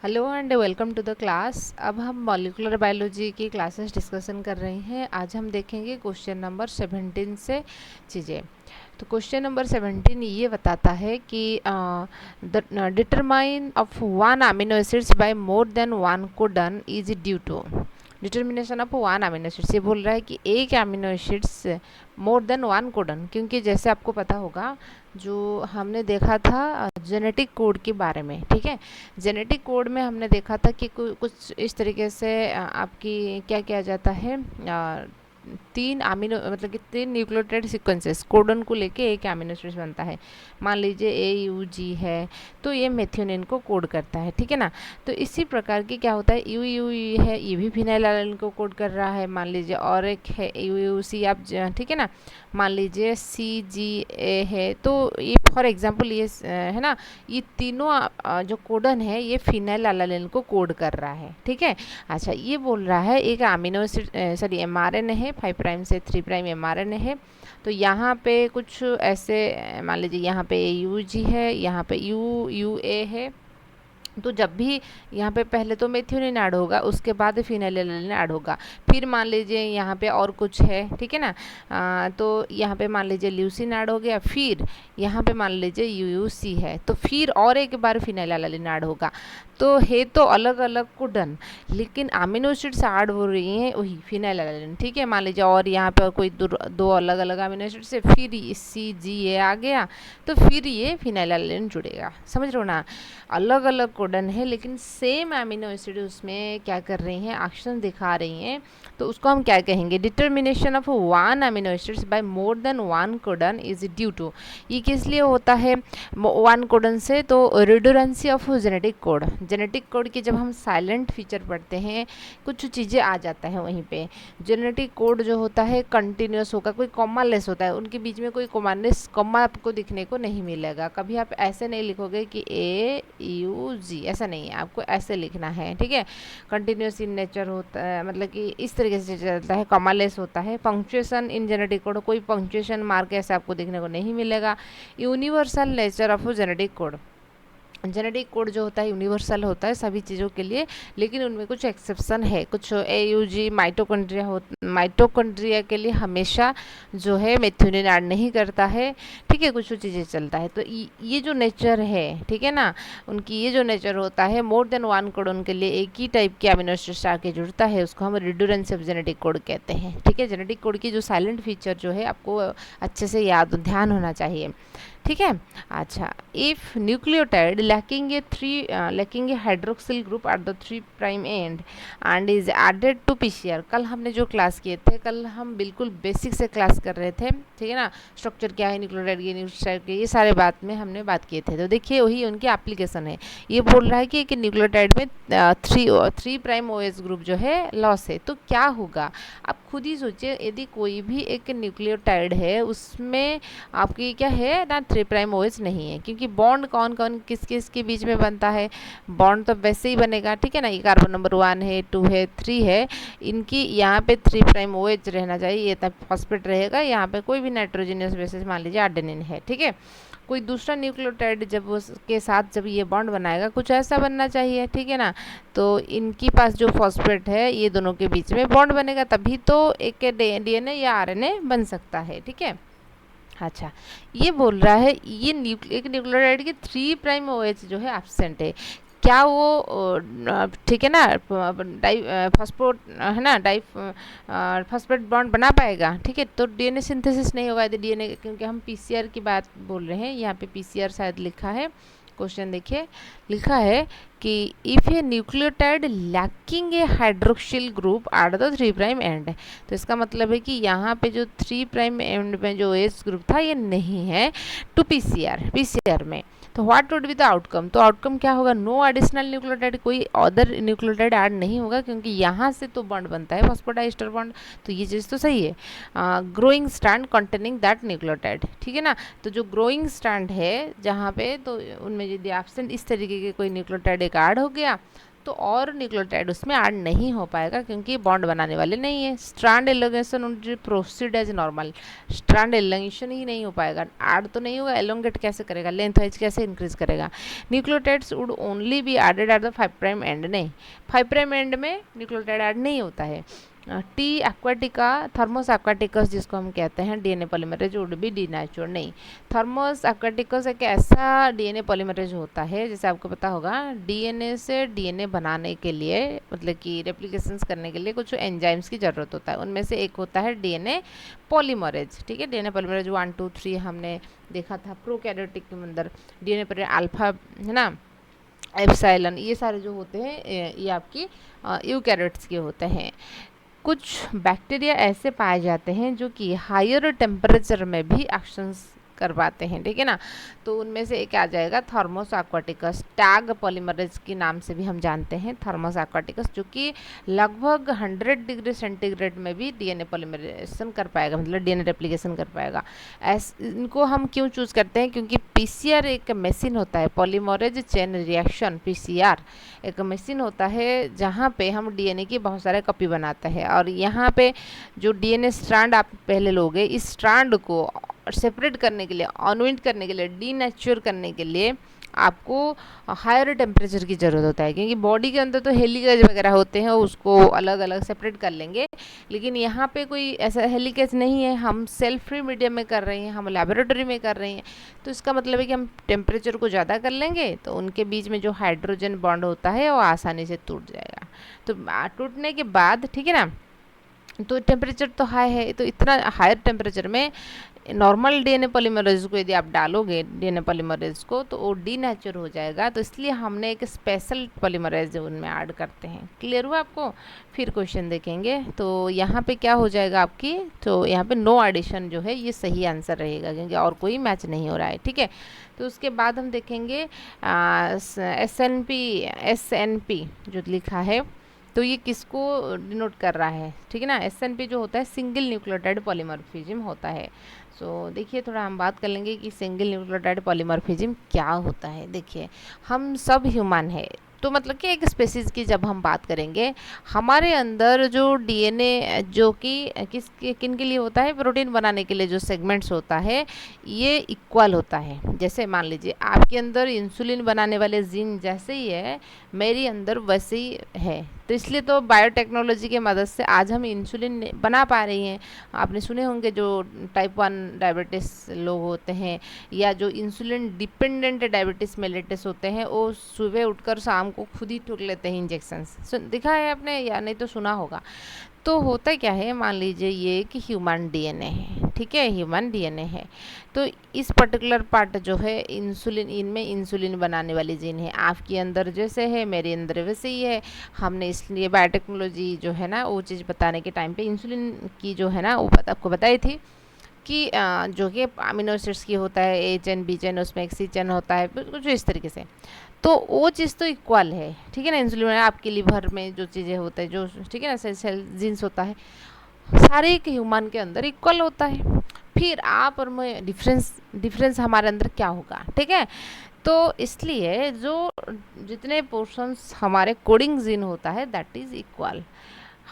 Hello and welcome to the class. अब हम molecular biology की क्लासेस डिस्कशन कर रहे हैं। आज हम देखेंगे क्वेश्चन नंबर 17 से चीज़ें। तो क्वेश्चन नंबर 17 ये बताता है कि determine of one amino acids by more than one codon is due to determination of one amino acids. ये बोल रहा है कि एक amino acids more than one codon, क्योंकि जैसे आपको पता होगा जो हमने देखा था जेनेटिक कोड के बारे में, ठीक है। जेनेटिक कोड में हमने देखा था कि कुछ इस तरीके से आपकी क्या किया जाता है, तीन अमीनो मतलब कि तीन न्यूक्लियोटाइड सीक्वेंसेस कोडन को लेके एक अमीनो एसिड बनता है। मान लीजिए AUG है तो ये मेथियोनिन को कोड करता है, ठीक है ना। तो इसी प्रकार की क्या होता है, UUE है, ये भी फिनाइलएलानाइन को कोड कर रहा है। मान लीजिए और एक है UUC, आप ठीक है ना। मान लीजिए CGA है, तो ये फॉर एग्जांपल ये है ना, ये तीनों जो कोडन है ये फिनाइलएलानाइन को कोड कर रहा है, ठीक है। अच्छा, ये बोल रहा है एक अमीनो एसिड सॉरी mRNA है, 5 प्राइम से 3 प्राइम mRNA है। तो यहाँ पे कुछ ऐसे मान लीजिए यहाँ पे AUG है, यहाँ पे UUA है। तो जब भी यहाँ पे पहले तो मेथियोनिन ऐड होगा, उसके बाद फिनाइलएलानाइन ऐड होगा। फिर मान लीजिए यहाँ पे और कुछ है, ठीक है ना। तो यहाँ पे मान लीजिए ल्यूसिन ऐड हो गया, फिर यहाँ पे मान लीजिए UUC है, तो फिर और एक बार फिनाइलएलानाइन ऐड होगा। तो है तो अलग अलग कोडन, लेकिन अमीनो एसिड्स ऐड हो रही हैं वही फिनाइलएलानाइन, ठीक है। मान लीजिए और यहाँ पे कोई दो अलग अलग अमीनो एसिड्स है, फिर CGA आ गया, तो फिर ये फिनाइलएलानाइन जुड़ेगा। समझ रहे हो ना, अलग अलग कोडन है लेकिन सेम अमीनो एसिड उसमें क्या कर रही हैं, एक्शन दिखा रही हैं। तो उसको हम क्या कहेंगे, determination of one amino acids by more than one codon is due to. ये किस लिए होता है वन कोडन से, तो redundancy of genetic code. Genetic code की जब हम साइलेंट फीचर पढ़ते हैं कुछ चीज़ें आ जाता है वहीं पे। जेनेटिक कोड जो होता है कंटिन्यूस होगा, कोई कॉमा लेस होता है, उनके बीच में कोई कॉमा आपको दिखने को नहीं मिलेगा। कभी आप ऐसे नहीं लिखोगे कि AUG, ऐसा नहीं है, आपको ऐसे लिखना है, ठीक है। कंटिन्यूस इन नेचर होता है, मतलब कि इस तरीके से चलता है, कॉमा लेस होता है। पंक्चुएशन इन जेनेटिक कोड, कोई पंक्चुएशन मार्क ऐसे आपको देखने को नहीं मिलेगा। Universal nature of genetic code, genetic code जो होता है यूनिवर्सल होता है सभी चीज़ों के लिए, लेकिन उनमें कुछ एक्सेप्शन है। कुछ AUG माइटोकॉन्ड्रिया के लिए हमेशा जो है मेथियोनिन ऐड नहीं करता है, ठीक है। कुछ चीज़ें चलता है। तो ये जो नेचर है, ठीक है ना, उनकी ये जो नेचर होता है मोर देन वन कोड, उनके लिए एक ही टाइप के अमीनो एसिड्स आके जुड़ता है, उसको हम रिडंडेंसी ऑफ जेनेटिक कोड कहते हैं, ठीक है। जेनेटिक कोड की जो साइलेंट फीचर जो है आपको अच्छे से ध्यान होना चाहिए, ठीक है। अच्छा, if nucleotide lacking a hydroxyl group at the 3 prime end end is added to PCR। कल हमने जो क्लास किए थे, कल हम बिल्कुल बेसिक से क्लास कर रहे थे, ठीक है ना। स्ट्रक्चर क्या है न्यूक्लियोटाइड के, न्यूक्लियोटाइड के, ये सारे बात में हमने बात किए थे। तो देखिए वही उनकी एप्लीकेशन है। ये बोल रहा है कि एक न्यूक्लियोटाइड में 3 प्राइम OH ग्रुप जो है लॉस है, तो क्या होगा आप खुद ही सोचिए। यदि कोई भी एक न्यूक्लियोटाइड है उसमें आपकी क्या है ना, 3 प्राइम OH नहीं है, क्योंकि बॉन्ड कौन कौन किस किस के बीच में बनता है, बॉन्ड तो वैसे ही बनेगा, ठीक है ना। ये कार्बन नंबर 1 है, 2 है, 3 है, इनकी यहाँ पे 3 प्राइम OH रहना चाहिए, ये तब फॉस्फेट रहेगा। यहाँ पे कोई भी नाइट्रोजनियस बेसिस, मान लीजिए एडेनिन है, ठीक है। कोई दूसरा न्यूक्लियोटाइड जब उसके साथ जब ये बॉन्ड बनाएगा कुछ ऐसा बनना चाहिए, ठीक है ना। तो इनके पास जो फॉस्फेट है ये दोनों के बीच में बॉन्ड बनेगा, तभी तो एक DNA या RNA बन सकता है, ठीक है। अच्छा, ये बोल रहा है ये एक न्यूक्लियोटाइड के 3 प्राइम OH जो है एब्सेंट है। क्या वो ठीक है ना, डाई फॉस्फोट है ना, डाई फॉस्फेट बॉन्ड बना पाएगा, ठीक है। तो DNA सिंथेसिस नहीं होगा यदि DNA, क्योंकि हम PCR की बात बोल रहे हैं, यहाँ पे PCR शायद लिखा है। क्वेश्चन देखिए, लिखा है कि if A nucleotide lacking a hydroxyl group at the 3 prime and, तो इसका मतलब है कि यहाँ पे जो 3 प्राइम एंड में जो OH ग्रुप था ये नहीं है टू PCR में। तो what would be the outcome, तो आउटकम क्या होगा, नो एडिशनल न्यूक्लियोटाइड, कोई अदर न्यूक्लियोटाइड ऐड नहीं होगा, क्योंकि यहाँ से तो बॉन्ड बनता है फॉस्फोडाइस्टर बॉन्ड, तो ये चीज़ तो सही है। Growing strand containing that nucleotide, ठीक है ना। तो जो ग्रोइंग स्ट्रैंड है जहाँ पे, तो उनमें यदि एब्सेंट इस तरीके के कोई न्यूक्लियोटाइड एक ऐड हो गया तो और न्यूक्लियोटाइड उसमें ऐड नहीं हो पाएगा क्योंकि बॉन्ड बनाने वाले नहीं है। Strand elongation proceed as normal, strand elongation ही नहीं हो पाएगा, ऐड तो नहीं होगा, एलोंगेट कैसे करेगा, लेंथ वाइज कैसे इंक्रीज करेगा। Nucleotides would only be added at the 5' end, नहीं 5' एंड में न्यूक्लियोटाइड ऐड नहीं होता है। टी एक्वाटिका, थर्मोस एक्वाटिकस जिसको हम कहते हैं डीएनए पॉलीमरेज वुड बी डीनेचुर्ड, नहीं थर्मोस एक्वाटिकस एक ऐसा डीएनए पॉलीमरेज होता है, जैसे आपको पता होगा डीएनए से डीएनए बनाने के लिए, मतलब कि रेप्लिकेशंस करने के लिए कुछ एंजाइम्स की ज़रूरत होता है, उनमें से एक होता है डीएनए पॉलीमरेज। ठीक है, डीएनए पॉलीमरेज 1 2 3 हमने देखा था प्रोकैरियोटिक के अंदर, डीएनए पर अल्फा है ना, एप्सिलॉन, ये सारे जो होते हैं ये आपकी यूकैरियोट्स के होते हैं। कुछ बैक्टीरिया ऐसे पाए जाते हैं जो कि हायर टेम्परेचर में भी एक्शंस कर पाते हैं, ठीक है ना। तो उनमें से एक आ जाएगा थर्मोस एक्वाटिकस, टैग पॉलीमरेज के नाम से भी हम जानते हैं थर्मोस एक्वाटिकस, जो कि लगभग 100 डिग्री सेंटीग्रेड में भी डीएनए पॉलीमरेशन कर पाएगा, मतलब डीएनए रेप्लिकेशन कर पाएगा। इनको हम क्यों चूज़ करते हैं, क्योंकि पीसीआर एक मशीन होता है, पॉलीमरेज चेन रिएक्शन, पीसीआर एक मशीन होता है जहाँ पे हम डीएनए की बहुत सारे कॉपी बनाते हैं, और यहाँ पे जो डीएनए स्ट्रैंड आप पहले लोगे, इस स्ट्रैंड को सेपरेट करने के लिए, अनविंड करने के लिए, डीनेचर करने के लिए आपको हायर टेम्परेचर की ज़रूरत होता है, क्योंकि बॉडी के अंदर तो हेलिकेज वगैरह होते हैं, उसको अलग अलग सेपरेट कर लेंगे, लेकिन यहाँ पे कोई ऐसा हेलिकेज नहीं है, हम सेल फ्री मीडियम में कर रहे हैं, हम लेबोरेटरी में कर रहे हैं, तो इसका मतलब है कि हम टेम्परेचर को ज़्यादा कर लेंगे तो उनके बीच में जो हाइड्रोजन बॉन्ड होता है वो आसानी से टूट जाएगा। तो टूटने के बाद, ठीक है ना, तो टेम्परेचर तो हाई है, तो इतना हायर टेम्परेचर में नॉर्मल डीएनए पॉलीमरेज को यदि आप डालोगे डीएनए पॉलीमरेज को, तो वो डीनेचर हो जाएगा, तो इसलिए हमने एक स्पेशल पॉलीमरेज उनमें ऐड करते हैं। क्लियर हुआ आपको? फिर क्वेश्चन देखेंगे, तो यहाँ पे क्या हो जाएगा आपकी, तो यहाँ पे नो एडिशन जो है ये सही आंसर रहेगा, क्योंकि और कोई मैच नहीं हो रहा है, ठीक है। तो उसके बाद हम देखेंगे SNP जो लिखा है, तो ये किसको डिनोट कर रहा है, ठीक है ना। SNP जो होता है सिंगल न्यूक्लियोटाइड पॉलीमॉर्फिज्म होता है। सो देखिए, थोड़ा हम बात कर लेंगे कि सिंगल न्यूक्लियोटाइड पॉलीमॉर्फिज्म क्या होता है। देखिए, हम सब ह्यूमन है, तो मतलब कि एक स्पेसीज की जब हम बात करेंगे, हमारे अंदर जो डीएनए जो कि किन के लिए होता है, प्रोटीन बनाने के लिए जो सेगमेंट्स होता है ये इक्वल होता है। जैसे मान लीजिए आपके अंदर इंसुलिन बनाने वाले जीन जैसे ही है, मेरी अंदर वैसे ही है, तो इसलिए तो बायोटेक्नोलॉजी की मदद से आज हम इंसुलिन बना पा रही हैं। आपने सुने होंगे जो टाइप 1 डायबिटीज़ लोग होते हैं, या जो इंसुलिन डिपेंडेंट डायबिटीज़ मेलिटस होते हैं, वो सुबह उठकर शाम को खुद ही ठुक लेते हैं इंजेक्शंस। देखा है आपने या नहीं तो सुना होगा। तो होता क्या है, मान लीजिए ये कि ह्यूमन डीएनए है, ठीक है, ह्यूमन डीएनए है, तो इस पर्टिकुलर पार्ट जो है इंसुलिन, इनमें इंसुलिन बनाने वाली जीन है, आपके अंदर जैसे है मेरे अंदर वैसे ही है। हमने इसलिए बायोटेक्नोलॉजी जो है ना वो चीज़ बताने के टाइम पे इंसुलिन की जो है ना वो आपको बताई थी कि जो कि अमीनो एसिड्स की होता है, ए चेन बी चेन, उसमें एक सी चेन होता है, कुछ इस तरीके से, तो वो चीज़ तो इक्वल है, ठीक है ना। इंसुलिन आपके लीवर में जो चीज़ें होता है, जो ठीक है ना सेल जीन्स होता है, सारे एक ह्यूमन के अंदर इक्वल होता है। फिर आप और मैं डिफरेंस हमारे अंदर क्या होगा, ठीक है। तो इसलिए जो जितने पोर्शंस हमारे कोडिंग जीन होता है दैट इज़ इक्वल।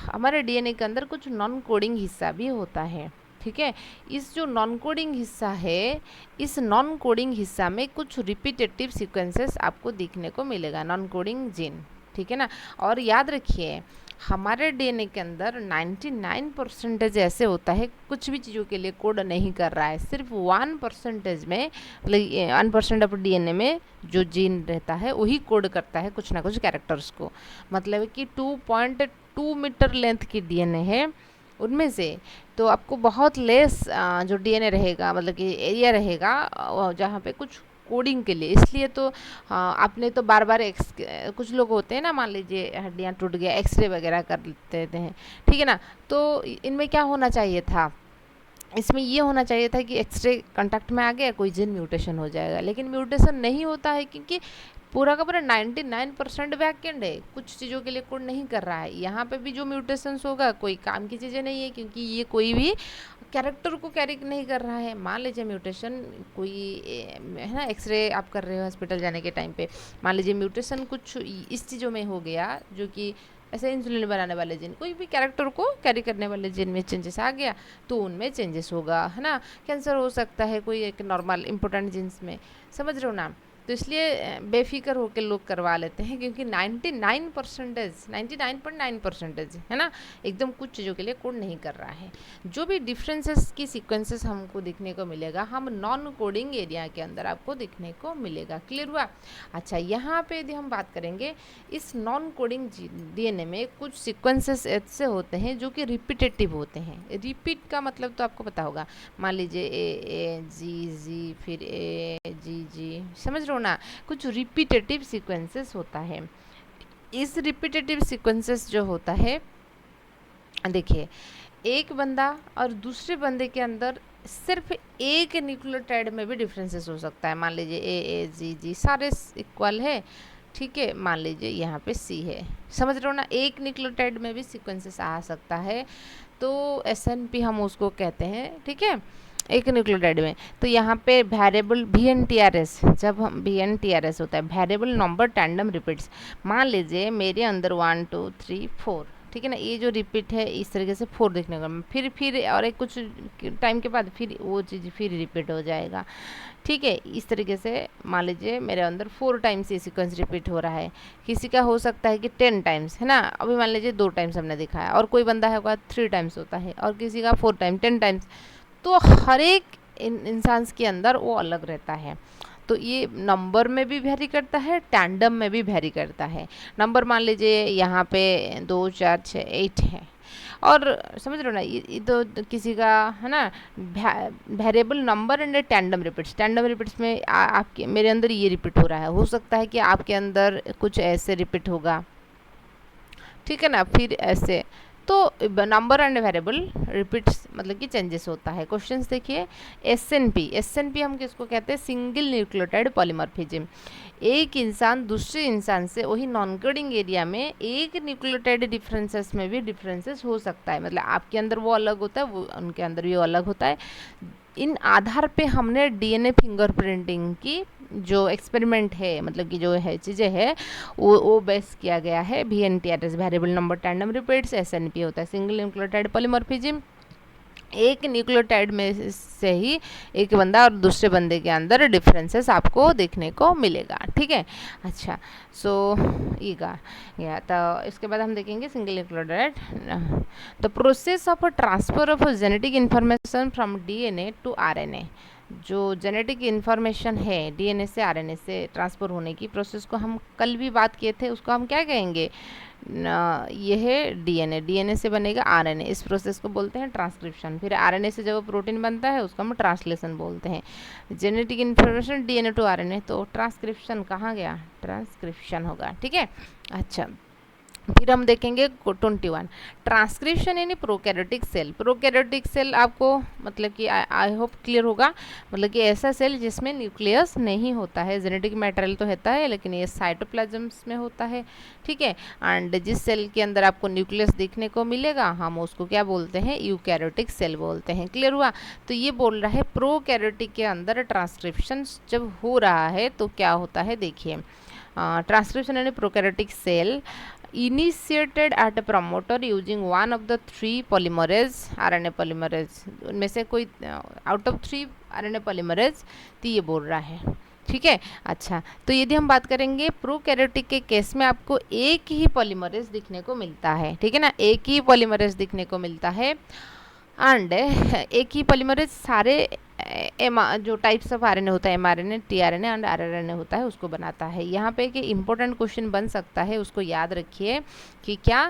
हमारे डीएनए के अंदर कुछ नॉन कोडिंग हिस्सा भी होता है, ठीक है। इस जो नॉन कोडिंग हिस्सा है, इस नॉन कोडिंग हिस्सा में कुछ रिपीटेटिव सीक्वेंसेस आपको देखने को मिलेगा, नॉन कोडिंग जीन, ठीक है ना। और याद रखिए, हमारे डीएनए के अंदर 99% ऐसे होता है कुछ भी चीज़ों के लिए कोड नहीं कर रहा है, सिर्फ 1% में, मतलब 1% ऑफ डीएनए में जो जीन रहता है वही कोड करता है कुछ ना कुछ कैरेक्टर्स को। मतलब कि 2.2 मीटर लेंथ की डीएनए है, उनमें से तो आपको बहुत लेस जो डीएनए रहेगा, मतलब कि एरिया रहेगा जहाँ पे कुछ कोडिंग के लिए। इसलिए तो आपने तो बार बार कुछ लोग होते हैं ना, मान लीजिए हड्डियाँ टूट गया, एक्सरे वगैरह कर लेते हैं, ठीक है ना। तो इनमें क्या होना चाहिए था, इसमें ये होना चाहिए था कि एक्सरे कांटेक्ट में आ गया कोई जीन म्यूटेशन हो जाएगा, लेकिन म्यूटेशन नहीं होता है क्योंकि पूरा का पूरा 99% वैकेंट है, कुछ चीज़ों के लिए कोड नहीं कर रहा है। यहाँ पे भी जो म्यूटेशंस होगा कोई काम की चीज़ें नहीं है, क्योंकि ये कोई भी कैरेक्टर को कैरी नहीं कर रहा है। मान लीजिए म्यूटेशन कोई है ना, एक्सरे आप कर रहे हो हॉस्पिटल जाने के टाइम पे, मान लीजिए म्यूटेशन कुछ इस चीज़ों में हो गया, जो कि ऐसे इंसुलिन बनाने वाले जीन, कोई भी कैरेक्टर को कैरी करने वाले जीन में चेंजेस आ गया तो उनमें चेंजेस होगा, है ना। कैंसर हो सकता है कोई एक नॉर्मल इंपॉर्टेंट जीन्स में, समझ रहे हो ना। तो इसलिए बेफिक्र होकर लोग करवा लेते हैं, क्योंकि 99% है ना, एकदम कुछ चीज़ों के लिए कोड नहीं कर रहा है। जो भी डिफरेंसेस की सीक्वेंसेस हमको देखने को मिलेगा, हम नॉन कोडिंग एरिया के अंदर आपको देखने को मिलेगा। क्लियर हुआ। अच्छा, यहाँ पे यदि हम बात करेंगे, इस नॉन कोडिंग डीएनए में कुछ सीक्वेंसेस ऐसे होते हैं जो कि रिपीटेटिव होते हैं। रिपीट का मतलब तो आपको पता होगा, मान लीजिए ए जी जी, फिर ए जी जी, समझ रहे हो ना, कुछ रिपीटेटिव सीक्वेंसेस होता है। इस रिपीटेटिव सीक्वेंसेस जो होता है, देखिए, एक बंदा और दूसरे बंदे के अंदर सिर्फ एक न्यूक्लियोटाइड में भी डिफरेंसेस हो सकता है। मान लीजिए ए जी जी सारे इक्वल है, ठीक है, मान लीजिए यहाँ पे सी है, समझ रहे हो ना, एक न्यूक्लियोटाइड में भी सीक्वेंसेस आ सकता है, तो SNP हम उसको कहते हैं, ठीक है, एक न्यूक्लियोटाइड में। तो यहाँ पे वेरिएबल VNTRS, जब हम VNTRS होता है वेरिएबल नंबर टैंडम रिपीट्स, मान लीजिए मेरे अंदर 1 2 3 4, ठीक है ना, ये जो रिपीट है इस तरीके से 4 देखने को, फिर और एक कुछ टाइम के बाद फिर वो चीज़ फिर रिपीट हो जाएगा, ठीक है। इस तरीके से मान लीजिए मेरे अंदर 4 टाइम्स ये सीक्वेंस रिपीट हो रहा है, किसी का हो सकता है कि 10 टाइम्स, है ना, अभी मान लीजिए 2 टाइम्स हमने दिखाया, और कोई बंदा है 3 टाइम्स होता है, और किसी का 4 टाइम 10 टाइम्स, तो हर एक इंसान के अंदर वो अलग रहता है। तो ये नंबर में भी वेरी करता है, टैंडम में भी वेरी करता है। नंबर मान लीजिए यहाँ पे 2 4 6 8 है, और समझ रहे हो ना, ये तो किसी का है ना variable number and tandem repeats. Tandem repeats में आपके मेरे अंदर ये रिपीट हो रहा है, हो सकता है कि आपके अंदर कुछ ऐसे रिपीट होगा, ठीक है ना, फिर ऐसे। तो नंबर एंड वेरिएबल रिपीट्स मतलब कि चेंजेस होता है। क्वेश्चंस देखिए, एसएनपी हम किसको कहते हैं, सिंगल न्यूक्लियोटाइड पॉलीमॉर्फिज्म। एक इंसान दूसरे इंसान से वही नॉन कोडिंग एरिया में एक न्यूक्लियोटाइड डिफरेंसेस में भी डिफरेंसेस हो सकता है, मतलब आपके अंदर वो अलग होता है, वो उनके अंदर भी वो अलग होता है। इन आधार पे हमने डीएनए फिंगरप्रिंटिंग की जो एक्सपेरिमेंट है, मतलब कि जो है चीज़ें है, वो बेस किया गया है। VNTRS variable number tandem repeats, SNP होता है सिंगल न्यूक्लियोटाइड पॉलीमॉर्फिज्म। एक न्यूक्लियोटाइड में से ही एक बंदा और दूसरे बंदे के अंदर डिफरेंसेस आपको देखने को मिलेगा, ठीक है। अच्छा, सो ये गया तो इसके बाद हम देखेंगे single nucleotide, the process of transfer of genetic information from DNA to RNA। जो जेनेटिक इन्फॉर्मेशन है DNA से RNA से ट्रांसफ़र होने की प्रोसेस को हम कल भी बात किए थे, उसको हम क्या कहेंगे, ये है DNA से बनेगा RNA, इस प्रोसेस को बोलते हैं ट्रांसक्रिप्शन। फिर RNA से जब प्रोटीन बनता है उसको हम ट्रांसलेशन बोलते हैं। Genetic information DNA to RNA, तो ट्रांसक्रिप्शन कहाँ गया, ट्रांसक्रिप्शन होगा, ठीक है। अच्छा, फिर हम देखेंगे 21 ट्रांसक्रिप्शन यानी प्रोकैरियोटिक सेल। प्रोकैरियोटिक सेल आपको मतलब कि आई होप क्लियर होगा, मतलब कि ऐसा सेल जिसमें न्यूक्लियस नहीं होता है, जेनेटिक मटेरियल तो होता है लेकिन ये साइटोप्लाज्म्स में होता है, ठीक है। एंड जिस सेल के अंदर आपको न्यूक्लियस देखने को मिलेगा हम उसको क्या बोलते हैं, यूकैरियोटिक सेल बोलते हैं। क्लियर हुआ। तो ये बोल रहा है प्रोकैरियोटिक के अंदर ट्रांसक्रिप्शन जब हो रहा है तो क्या होता है, देखिए ट्रांसक्रिप्शन यानी prokaryotic cell initiated at a promoter using one of the 3 polymerase RNA polymerase, उनमें से कोई out of 3 RNA polymerase, तो ये बोल रहा है, ठीक है। अच्छा, तो यदि हम बात करेंगे प्रोकैरियोटिक के केस में आपको एक ही पॉलीमरेज दिखने को मिलता है, ठीक है ना, एक ही पॉलीमरेज दिखने को मिलता है। एंड एक ही पॉलीमरेज सारे जो टाइप्स ऑफ RNA होता है, mRNA, tRNA एंड rRNA होता है, उसको बनाता है। यहाँ पे एक इम्पोर्टेंट क्वेश्चन बन सकता है, उसको याद रखिए कि क्या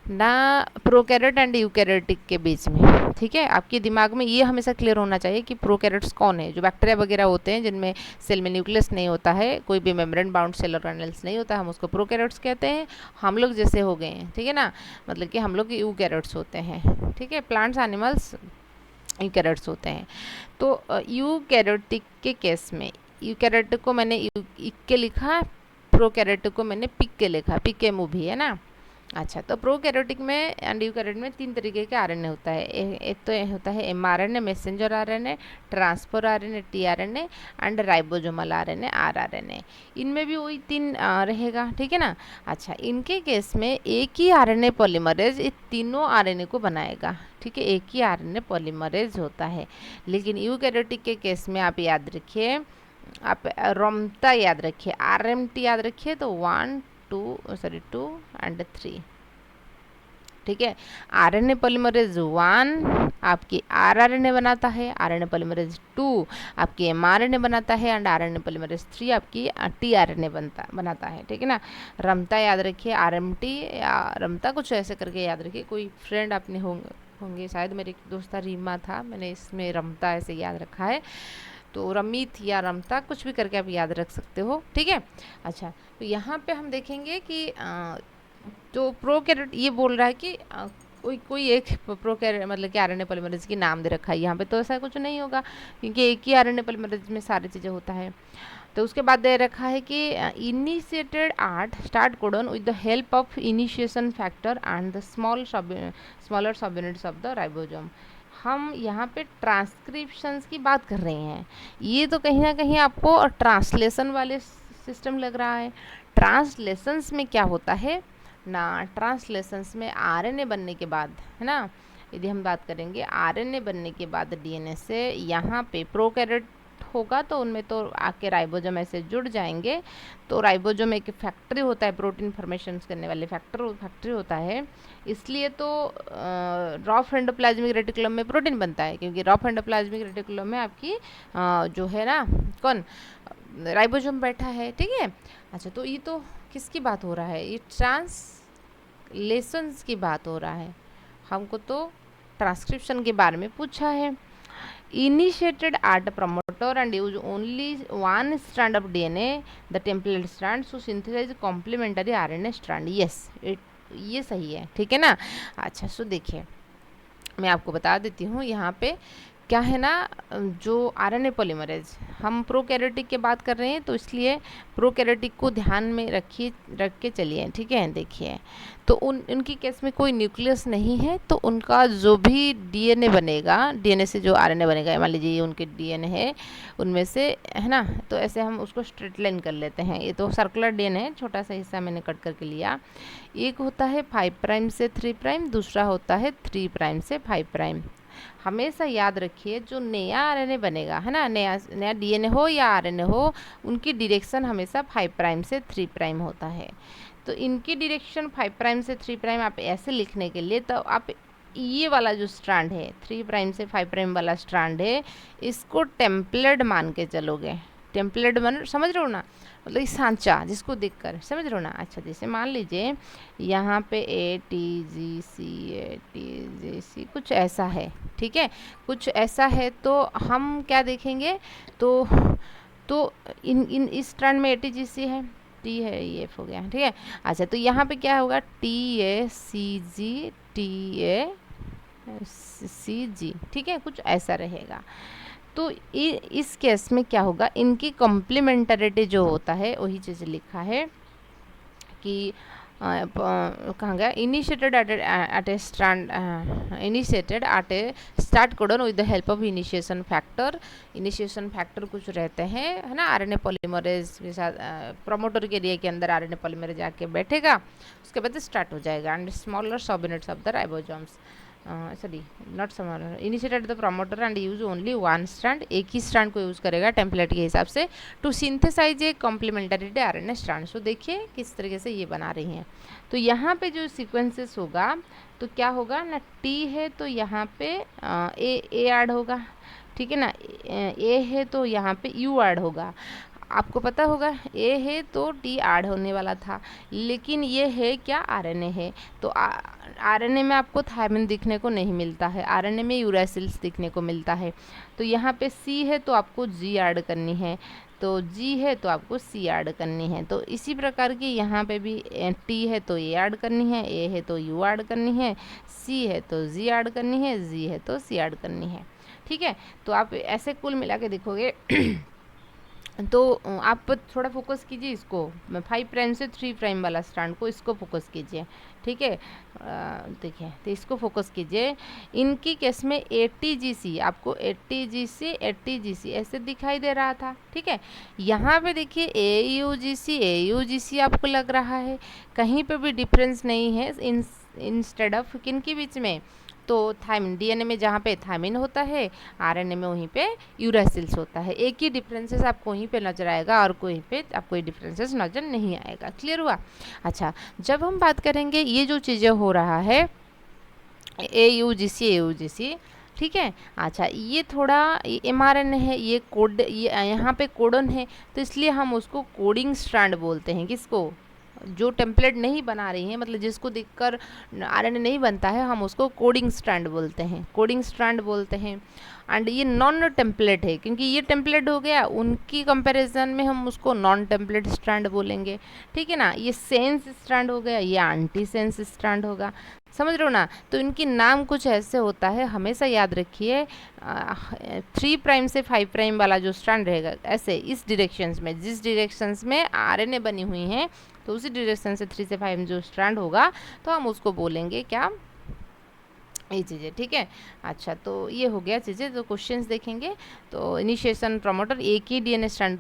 ना प्रोकैरियोट एंड यूकैरियोटिक के बीच में, ठीक है, आपके दिमाग में ये हमेशा क्लियर होना चाहिए कि प्रोकैरियोट्स कौन है, जो बैक्टीरिया वगैरह होते हैं जिनमें सेल में न्यूक्लियस नहीं होता है, कोई भी मेम्ब्रेन बाउंड सेल ऑर्गेनेल्स नहीं होता, हम उसको प्रोकैरियोट्स कहते हैं। हम लोग जैसे हो गए हैं, ठीक है ना, मतलब कि हम लोग यूकैरियोट्स होते हैं, ठीक है, प्लांट्स एनिमल्स यूकैरियोट्स होते हैं। तो यूकैरियोटिक के केस में, यूकैरियोटिक को मैंने के लिखा प्रोकैरियोटिक को मैंने पीके लिखा, पीके मूवी है ना। अच्छा, तो प्रोकैरियोटिक में एंड यूकैरियोटिक में 3 तरीके के आरएनए होता है। एक तो होता है mRNA, messenger RNA, transfer RNA tRNA and ribosomal RNA rRNA. इनमें भी वही 3 रहेगा, ठीक है ना। अच्छा, इनके केस में एक ही आरएनए पॉलीमरेज ये तीनों आरएनए को बनाएगा, ठीक है, एक ही आरएनए पॉलीमरेज होता है। लेकिन यूकैरियोटिक के केस में आप याद रखिए, आप रमता याद रखिए, आरएमटी याद रखिए, तो 2 एंड 3, ठीक है। आरएनए पॉलीमरेज 1 आपकी आरआरएनए बनाता है, आरएनए पॉलीमरेज 2 आपकी एमआरएनए बनाता है एंड आरएनए पॉलीमरेज 3 आपकी टीआरएनए बनाता है, ठीक है ना। रमता याद रखिए, आरएमटी या रमता कुछ ऐसे करके याद रखिए। कोई फ्रेंड अपने होंगे शायद, मेरे एक दोस्त था रीमा था, मैंने इसमें रमता ऐसे याद रखा है, तो रमित या रमता कुछ भी करके आप याद रख सकते हो, ठीक है। अच्छा, तो यहाँ पे हम देखेंगे कि जो प्रोकैरियोट ये बोल रहा है कि कोई एक प्रोकैरियोट मतलब कि आरएनए पॉलीमरेज की नाम दे रखा है यहाँ पे, तो ऐसा कुछ नहीं होगा क्योंकि एक ही आरएनए पॉलीमरेज में सारी चीज़ें होता है। तो उसके बाद दे रखा है कि initiated art start codon with the help of initiation factor and the smaller subunits of the ribosome. हम यहाँ पे ट्रांसक्रिप्शंस की बात कर रहे हैं। ये तो कहीं ना कहीं आपको ट्रांसलेशन वाले सिस्टम लग रहा है। ट्रांसलेशंस में क्या होता है ना, ट्रांसलेशंस में आरएनए बनने के बाद, है ना, यदि हम बात करेंगे आरएनए बनने के बाद डीएनए से यहाँ पे प्रोकैरियोट होगा तो उनमें तो आके राइबोसोम ऐसे जुड़ जाएंगे। तो राइबोसोम एक फैक्ट्री होता है, प्रोटीन फॉर्मेशन करने वाले फैक्ट्री होता है। इसलिए तो रॉफ एंडोप्लाज्मिक रेटिकुलम में प्रोटीन बनता है, क्योंकि रॉफ एंडोप्लाज्मिक रेटिकुलम में आपकी जो है ना कौन राइबोसोम बैठा है, ठीक है। अच्छा, तो ये तो किसकी बात हो रहा है, ये ट्रांसलेशंस की बात हो रहा है। हमको तो ट्रांसक्रिप्शन के बारे में पूछा है। Initiated at a promoter and use only one strand of DNA, the template strand, so synthesize complementary RNA strand. Yes, ये सही है, ठीक है ना। अच्छा, सो देखिए मैं आपको बता देती हूँ यहाँ पे क्या है ना, जो आरएनए पॉलीमरेज, हम प्रोकैरियोटिक की बात कर रहे हैं तो इसलिए प्रोकैरियोटिक को ध्यान में रख के चलिए, ठीक है। देखिए, तो उनकी केस में कोई न्यूक्लियस नहीं है, तो उनका जो भी डीएनए बनेगा, डीएनए से जो आरएनए बनेगा, मान लीजिए ये उनके डीएनए है, उनमें से, है ना, तो ऐसे हम उसको स्ट्रेट लाइन कर लेते हैं। ये तो सर्कुलर डीएनए है, छोटा सा हिस्सा मैंने कट करके लिया। एक होता है 5 प्राइम से 3 प्राइम, दूसरा होता है 3 प्राइम से 5 प्राइम। हमेशा याद रखिए जो नया आरएनए बनेगा, है ना, नया डीएनए हो या आरएनए हो, उनकी डायरेक्शन हमेशा 5 प्राइम से 3 प्राइम होता है। तो इनकी डायरेक्शन 5 प्राइम से 3 प्राइम आप ऐसे लिखने के लिए, तो आप ये वाला जो स्ट्रैंड है 3 प्राइम से 5 प्राइम वाला स्ट्रैंड है, इसको टेम्पलेट मान के चलोगे। टेम्पलेट मान, समझ रहे हो ना, मतलब ये सांचा जिसको देखकर समझ रहे हो ना। अच्छा, जैसे मान लीजिए यहाँ पे ATGC कुछ ऐसा है, ठीक है, कुछ ऐसा है, तो हम क्या देखेंगे, तो इन इस स्ट्रैंड में ATGC है, टी है, EF हो गया, ठीक है। अच्छा, तो यहाँ पे क्या होगा, TACG TACG, ठीक है, कुछ ऐसा रहेगा। तो इस केस में क्या होगा, इनकी कॉम्प्लीमेंटरिटी जो होता है वही चीज़ लिखा है कि कहाँ गया, initiated at a start codon with the help of initiation factor. Initiation factor कुछ रहते हैं, है ना, आरएनए पॉलीमरेज के साथ प्रोमोटर के एरिया के अंदर आरएनए पॉलीमरेज आके बैठेगा, उसके बाद स्टार्ट हो जाएगा। And smaller subunits of the ribosomes, sorry not smaller, initiated the promoter and use only one strand, एक ही स्ट्रैंड को यूज़ करेगा टेम्पलेट के हिसाब से, to synthesise a complementary RNA strand. So देखिए किस तरीके से ये बना रही हैं। तो यहाँ पे जो सीक्वेंसेस होगा तो क्या होगा ना, टी है तो यहाँ पे ए ऐड होगा, ठीक है ना, ए है तो यहाँ पे यू ऐड होगा। आपको पता होगा ए है तो टी ऐड होने वाला था, लेकिन ये है क्या, आरएनए है, तो आरएनए में आपको थायमिन दिखने को नहीं मिलता है, आरएनए में यूरासिल्स दिखने को मिलता है। तो यहाँ पे सी है तो आपको जी ऐड करनी है, तो जी है तो आपको सी ऐड करनी है। तो इसी प्रकार की यहाँ पे भी टी है तो ए ऐड करनी है, ए है तो यू ऐड करनी है, सी है तो जी ऐड करनी है, जी है तो सी ऐड करनी है, ठीक है। तो आप ऐसे कुल मिला के देखोगे तो आप थोड़ा फोकस कीजिए इसको, 5 प्राइम से 3 प्राइम वाला स्ट्रैंड को, इसको फोकस कीजिए, ठीक है। देखिए तो इसको फोकस कीजिए। इनकी केस में ATGC, आपको ATGC ऐसे दिखाई दे रहा था, ठीक है। यहाँ पे देखिए AUGC आपको लग रहा है, कहीं पे भी डिफरेंस नहीं है इंस्टेड ऑफ किन के बीच में, तो थायमिन, डीएनए में जहाँ पे थायमिन होता है, आरएनए में वहीं पे यूरासिल्स होता है। एक ही डिफरेंसेस आपको वहीं पे नजर आएगा और कोई पे आपको कोई डिफरेंसेस नजर नहीं आएगा। क्लियर हुआ? अच्छा, जब हम बात करेंगे ये जो चीज़ें हो रहा है AUGC, ठीक है। अच्छा, ये थोड़ा mRNA है, ये कोड, ये यहाँ पे कोडन है, तो इसलिए हम उसको कोडिंग स्ट्रैंड बोलते हैं। किसको? जो टेम्पलेट नहीं बना रही है, मतलब जिसको देखकर आरएनए नहीं बनता है, हम उसको कोडिंग स्ट्रैंड बोलते हैं, कोडिंग स्ट्रैंड बोलते हैं। एंड ये नॉन टेम्पलेट है, क्योंकि ये टेम्पलेट हो गया, उनकी कंपैरिजन में हम उसको नॉन टेम्पलेट स्ट्रैंड बोलेंगे, ठीक है ना। ये सेंस स्ट्रैंड हो गया, ये एंटी सेंस स्ट्रैंड होगा, समझ रहे हो ना। तो इनकी नाम कुछ ऐसे होता है, हमेशा याद रखिए। 3 प्राइम से 5 प्राइम वाला जो स्ट्रैंड रहेगा, ऐसे इस डिरेक्शंस में, जिस डिरेक्शंस में आरएनए बनी हुई हैं, तो उसी डिरेक्शन से 3 से 5 जो स्ट्रैंड होगा, तो हम उसको बोलेंगे क्या, ये चीज़ें, ठीक है। अच्छा, तो ये हो गया चीज़ें। तो क्वेश्चंस देखेंगे, तो इनिशिएशन प्रमोटर, एक ही डीएनए स्ट्रैंड,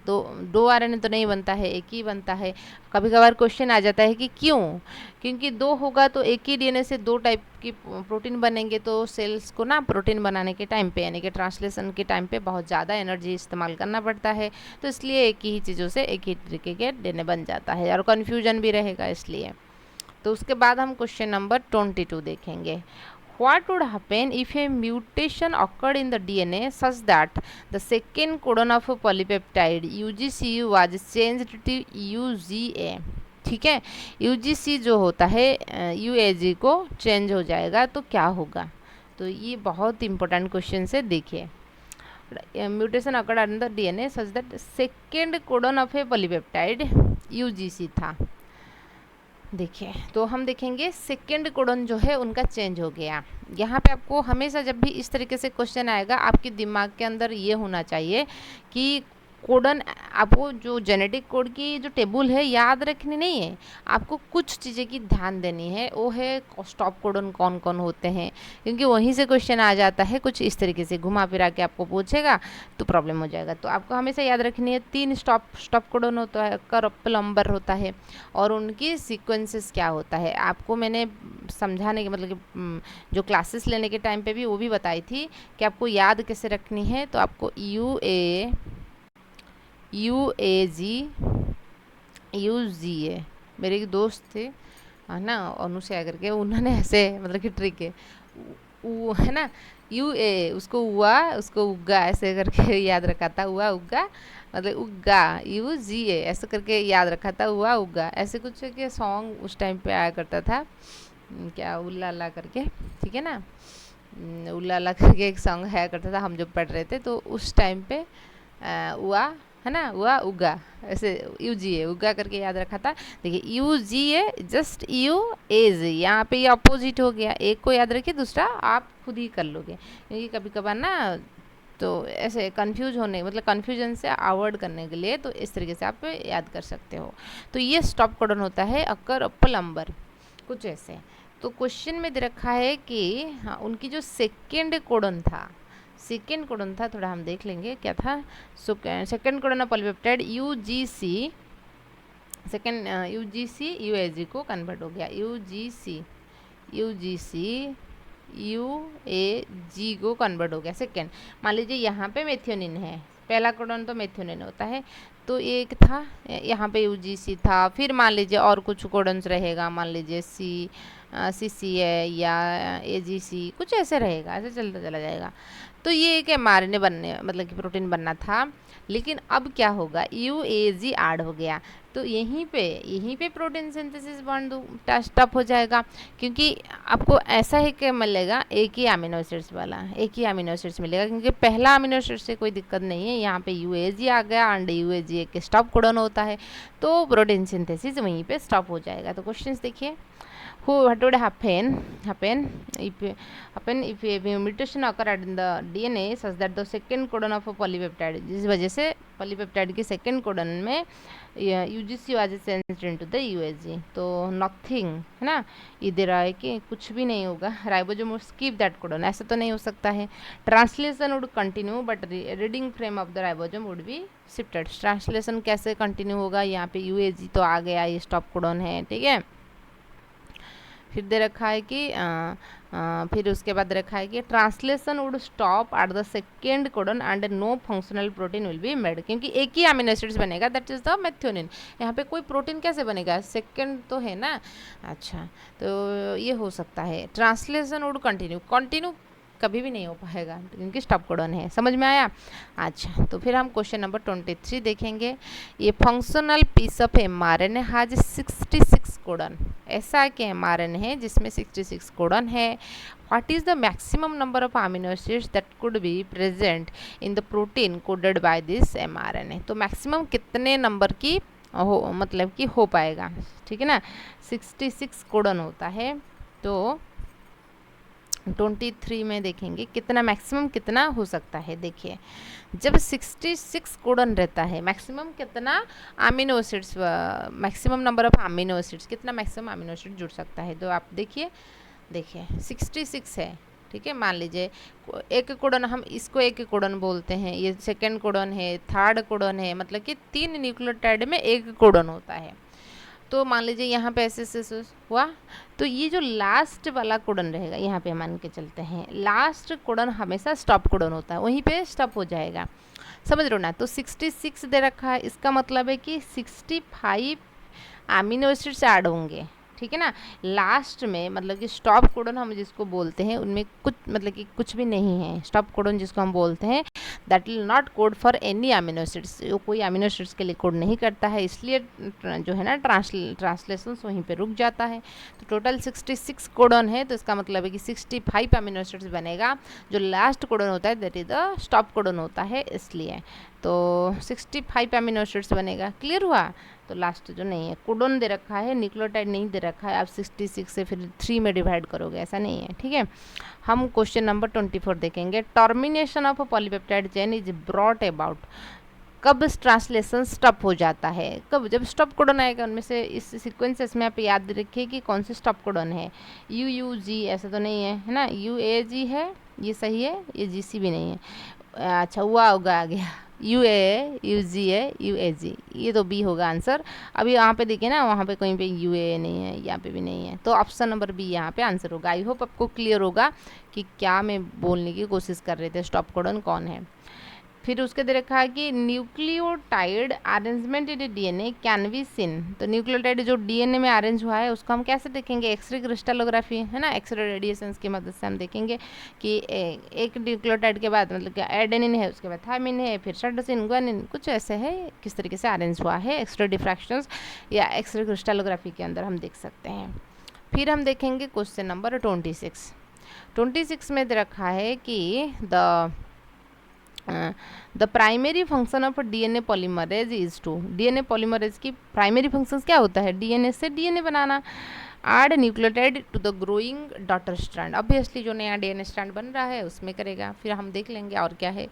दो आरएनए तो नहीं बनता है, एक ही बनता है। कभी कभार क्वेश्चन आ जाता है कि क्यों, क्योंकि 2 होगा तो एक ही डीएनए से 2 टाइप की प्रोटीन बनेंगे, तो सेल्स को ना प्रोटीन बनाने के टाइम पे, यानी कि ट्रांसलेशन के टाइम पे बहुत ज़्यादा एनर्जी इस्तेमाल करना पड़ता है, तो इसलिए एक ही चीज़ों से एक ही तरीके के डीएनए बन जाता है, और कन्फ्यूजन भी रहेगा इसलिए। तो उसके बाद हम क्वेश्चन नंबर 22 देखेंगे। What would happen if a mutation occurred in the DNA such that the second codon of a polypeptide UGCU was changed to UGA? ठीक है, UGC जो होता है UAG को चेंज हो जाएगा, तो क्या होगा? तो ये बहुत इंपॉर्टेंट क्वेश्चन है, देखिए। Mutation occurred in the DNA such that second codon of a polypeptide UGC था। देखिए, तो हम देखेंगे सेकेंड कोडन जो है उनका चेंज हो गया। यहाँ पे आपको हमेशा जब भी इस तरीके से क्वेश्चन आएगा, आपके दिमाग के अंदर ये होना चाहिए कि कोडन, आपको जो जेनेटिक कोड की जो टेबल है याद रखनी नहीं है, आपको कुछ चीज़ें की ध्यान देनी है, वो है स्टॉप कोडन कौन कौन होते हैं, क्योंकि वहीं से क्वेश्चन आ जाता है, कुछ इस तरीके से घुमा फिरा के आपको पूछेगा तो प्रॉब्लम हो जाएगा। तो आपको हमेशा याद रखनी है 3 स्टॉप कोडन होता है, नंबर होता है, और उनकी सीक्वेंसेस क्या होता है, आपको मैंने समझाने के मतलब कि जो क्लासेस लेने के टाइम पे भी वो भी बताई थी कि आपको याद कैसे रखनी है। तो आपको UAG UGA, मेरे एक दोस्त थे, है ना, अनुषा करके, उन्होंने ऐसे मतलब कि ट्रिक है, वो है ना, UA उसको हुआ, उसको उग्गा ऐसे करके याद रखा था, हुआ उग्गा मतलब उग्गा, UGA ऐसे करके याद रखा था, हुआ उग्गा, ऐसे कुछ के सॉन्ग उस टाइम पे आया करता था, क्या उल्ला करके, ठीक है ना, उल्ला करके एक सॉन्ग आया करता था, हम जब पढ़ रहे थे तो उस टाइम पे हुआ, है ना, हुआ उगा, ऐसे UGA उगा करके याद रखा था। देखिए UGA जस्ट UAG, यहाँ पे ये अपोजिट हो गया, एक को याद रखिए, दूसरा आप खुद ही कर लोगे, क्योंकि कभी कभार ना तो ऐसे कंफ्यूज होने, मतलब कन्फ्यूजन से अवॉइड करने के लिए, तो इस तरीके से आप याद कर सकते हो। तो ये स्टॉप कोडन होता है अकर अपलंबर, कुछ ऐसे। तो क्वेश्चन में दे रखा है कि हाँ, उनकी जो सेकेंड कोडन था, थोड़ा हम देख लेंगे क्या था। Second codon of polypeptide UGC, second UGC UAG को कन्वर्ट हो गया, UGC UAG को कन्वर्ट हो गया सेकेंड। मान लीजिए यहाँ पे मेथियोनिन है, पहला कोडन तो मेथियोनिन होता है, तो एक था यहाँ पे UGC था, फिर मान लीजिए और कुछ कोडन्स रहेगा, मान लीजिए CC है या AGC, कुछ ऐसे रहेगा, ऐसे चलता चला जाएगा। तो ये एक mRNA बनने, मतलब कि प्रोटीन बनना था, लेकिन अब क्या होगा, UAG ऐड हो गया, तो यहीं पे प्रोटीन सिंथेसिस बॉन्ड स्टॉप हो जाएगा, क्योंकि आपको ऐसा ही क्या मिलेगा, एक ही अमीनो एसिड्स वाला, एक ही अमीनो एसिड्स मिलेगा, क्योंकि पहला अमीनो एसिड से कोई दिक्कत नहीं है, यहाँ पे UAG आ गया, एंड UAG एक स्टॉप कोडन होता है, तो प्रोटीन सिंथेसिस वहीं पे स्टॉप हो जाएगा। तो क्वेश्चंस देखिए, what would happen if a mutation occurred in the DNA such that the second codon of a polypeptide, जिस वजह से पॉलीपेप्टाइड के सेकेंड कोडन में UGC was changed into the USG, तो नथिंग है ना, ये दे रहा है कि कुछ भी नहीं होगा, ribosome would skip that codon, ऐसा तो नहीं हो सकता है। Translation would continue but reading frame of the ribosome would be shifted. Translation कैसे कंटिन्यू होगा, यहाँ पे यूएसजी तो आ गया, ये स्टॉप कोडन है, ठीक है। फिर दे रखा है कि फिर उसके बाद रखा है कि translation would stop at the second codon and no functional protein will be made, क्योंकि एक ही अमीनो एसिड्स बनेगा, दैट इज द मेथियोनिन। यहाँ पे कोई प्रोटीन कैसे बनेगा, सेकेंड तो है ना। अच्छा, तो ये हो सकता है। ट्रांसलेशन वुड कंटिन्यू कभी भी नहीं हो पाएगा क्योंकि स्टॉप कोडन है। समझ में आया। अच्छा, तो फिर हम क्वेश्चन नंबर 23 देखेंगे। ये functional piece of mRNA has 66 codon. ऐसा कि एमआरएनए है जिसमें 66 कोडन है। What is the maximum number of amino acids that could be present in the protein coded by this mRNA. तो मैक्सिमम कितने नंबर की मतलब कि हो पाएगा, ठीक है ना। 66 कोडन होता है, तो 23 में देखेंगे कितना मैक्सिमम कितना हो सकता है। देखिए, जब 66 कोडन रहता है, मैक्सिमम कितना amino acids, maximum number of amino acids, कितना मैक्सिमम अमीनो एसिड जुड़ सकता है। तो आप देखिए 66 है, ठीक है। मान लीजिए एक कोडन, हम इसको एक कोडन बोलते हैं, ये सेकेंड कोडन है, थर्ड कोडन है, मतलब कि 3 न्यूक्लियोटाइड में एक कोडन होता है। तो मान लीजिए यहाँ पे ऐसे हुआ, तो ये जो लास्ट वाला कोडन रहेगा, यहाँ पे मान के चलते हैं, लास्ट कोडन हमेशा स्टॉप कोडन होता है, वहीं पे स्टॉप हो जाएगा। समझ रहे हो ना। तो 66 दे रखा है, इसका मतलब है कि 65 अमीनो एसिड्स ऐड होंगे, ठीक है ना। लास्ट में मतलब कि स्टॉप कोडन हम जिसको बोलते हैं, उनमें कुछ मतलब कि कुछ भी नहीं है। स्टॉप कोडन जिसको हम बोलते हैं, that will not code for any amino acids, वो कोई अमीनो एसिड्स के लिए कोड नहीं करता है, इसलिए जो है ना ट्रांसलेशन वहीं पे रुक जाता है। तो टोटल 66 कोडन है, तो इसका मतलब है कि 65 अमीनो एसिड्स बनेगा। जो लास्ट कोडन होता है that is the stop codon होता है, इसलिए तो 65 अमीनो एसिड्स बनेगा। क्लियर हुआ। तो लास्ट जो नहीं है, कोडन दे रखा है, न्यूक्लियोटाइड नहीं दे रखा है। आप 66 से फिर 3 में डिवाइड करोगे, ऐसा नहीं है, ठीक है। हम क्वेश्चन नंबर 24 देखेंगे। Termination of a polypeptide chain is brought about. कब ट्रांसलेशन स्टॉप हो जाता है, कब, जब स्टॉप कोडन आएगा। उनमें से इस सीक्वेंसेस में आप याद रखिए कि कौन से स्टॉप कोडन है। UUG ऐसा तो नहीं है ना, UAG है, ये सही है, ये GC भी नहीं है। अच्छा, हुआ होगा आ गया, UA, UG है, UAG, ये तो B होगा आंसर। अभी यहाँ पे देखिए ना, वहाँ पे कहीं पे UA नहीं है, यहाँ पे भी नहीं है, तो ऑप्शन नंबर B यहाँ पे आंसर होगा। आई होप आपको क्लियर होगा कि क्या मैं बोलने की कोशिश कर रहे थे, स्टॉप कोडन कौन है। फिर उसके दे रखा है कि nucleotide arrangement in DNA can be seen. तो न्यूक्लियोटाइड जो डीएनए में अरेंज हुआ है उसको हम कैसे देखेंगे, एक्सरे क्रिस्टलोग्राफी है ना, एक्सरे रेडिएशंस की मदद से हम देखेंगे कि एक न्यूक्लियोटाइड के बाद मतलब कि एडेनिन है, उसके बाद थायमिन है, फिर साइटोसिन, ग्वानिन, कुछ ऐसे है, किस तरीके से अरेंज हुआ है, एक्सरे डिफ्रैक्शंस या एक्सरे क्रिस्टलोग्राफी के अंदर हम देख सकते हैं। फिर हम देखेंगे क्वेश्चन नंबर 26 में दे रखा है कि the primary function of DNA polymerase is to. DNA polymerase की प्राइमरी फंक्शंस क्या होता है, डीएनए से डीएनए बनाना। Add nucleotide to the growing daughter strand, obviously जो नया डीएनए स्ट्रैंड बन रहा है उसमें करेगा। फिर हम देख लेंगे और क्या है।